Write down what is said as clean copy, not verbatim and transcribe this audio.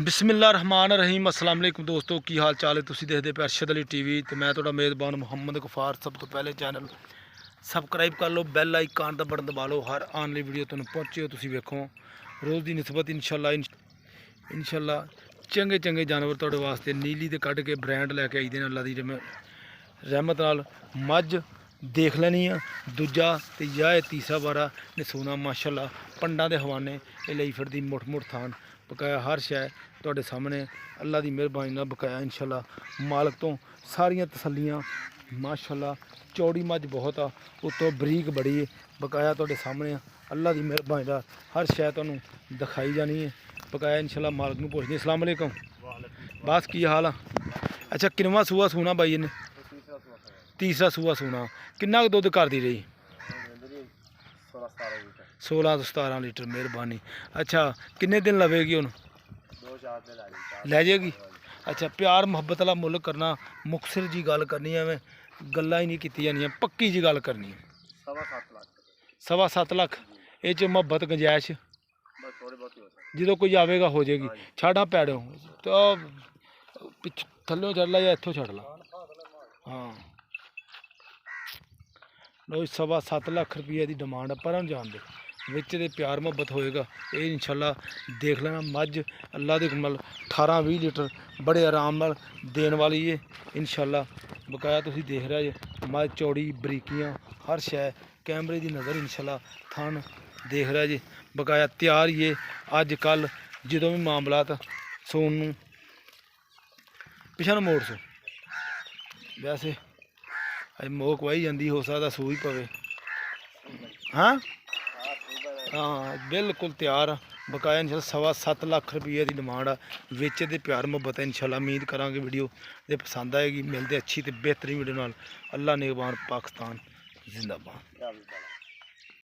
बिस्मिल्लाहिर्रहमानिर्रहीम अस्सलाम वालेकुम दोस्तों की हाल चाल है। तुसीं देखदे पे अरशद अली टीवी तो मैं तुहाडा मेज़बान मुहम्मद गफार। सब तो पहले चैनल सबसक्राइब कर लो, बैल आइकन का बटन दबा लो, हर आने वाली वीडियो तुहानूं पहुँचे। तुसीं वेखो रोज़ की निस्बत इंशाअल्लाह चंगे चंगे जानवर तुहाडे वास्ते नीली ते कढ़ के ब्रांड लैके आई दे। अल्लाह दी रहमत नाल मझ देख लैनी आ। दूजा ते या तीसरा बारा ने सोना माशाअल्लाह पंडा के हवाने ये लई फिरदी मुठ मुठ थान बकाया हर शै तुहाडे सामने अल्लाह की मेहरबानी नाल बकाया इंशाअल्लाह मालक तो सारियां तसल्लियां माशाअल्लाह। चौड़ी मझ बहुत आ, उत्तों बरीक बड़ी है बकाया तुहाडे सामने अल्लाह की मेहरबानी नाल हर शै तुहानूं दिखाई जानी है बकाया इंशाअल्लाह। मालक नूं पुछदे अस्सलाम वालेकुम बस की हाल आ। अच्छा किनवा सूआ सूना बाई ने? तीसरा सूआ सूना। किन्ना कुछ दुध करती रही? 16 तो 17 लीटर। मेहरबानी। अच्छा किन्ने दिन लवेगी हुण? लै जाएगी। अच्छा प्यार मुहब्बत वाला मुल करना, मुखसर जी गल करनी है, गल्लां ही नहीं कीती जानियां, पक्की जी गल करनी है। 7.25 लाख ये च मुहब्बत गुंजाइश जो कोई आवेगा हो जाएगी। छाड़ा पैड़ों तो पिछ थल्लों चढ़ ला या इत्थों छड़ ला। हाँ लो 7.25 लाख रुपये की डिमांड है। पर जान दे विच दे प्यार मुहब्बत होएगा ये इंशाअल्लाह देख लेना। मझ अल्लाह के हुक्म नाल 18-20 लीटर बड़े आराम नाल देने वाली है इंशाअल्लाह। बकाया तुसीं देख रहे जे मझ चौड़ी बरीकियां हर शै कैमरे की नज़र इंशाअल्लाह थान देख रहे जे बकाया तैयार ही है। अज कल जो भी मामलात सोन नूं पिछा मोड़ सो वैसे अज मोह कवाई जाती, हो सकता सूई पवे। हाँ हाँ बिल्कुल तैयार आ बकाया इंशाअल्लाह। 7.25 लाख रुपये की डिमांड आ। विच दे प्यार मुहब्बत है इंशाअल्लाह। उम्मीद करांगे वीडियो दे पसंद आएगी। मिलते अच्छी तो बेहतरीन वीडियो नाल। अल्लाह नेगबान पाकिस्तान जिंदाबाद।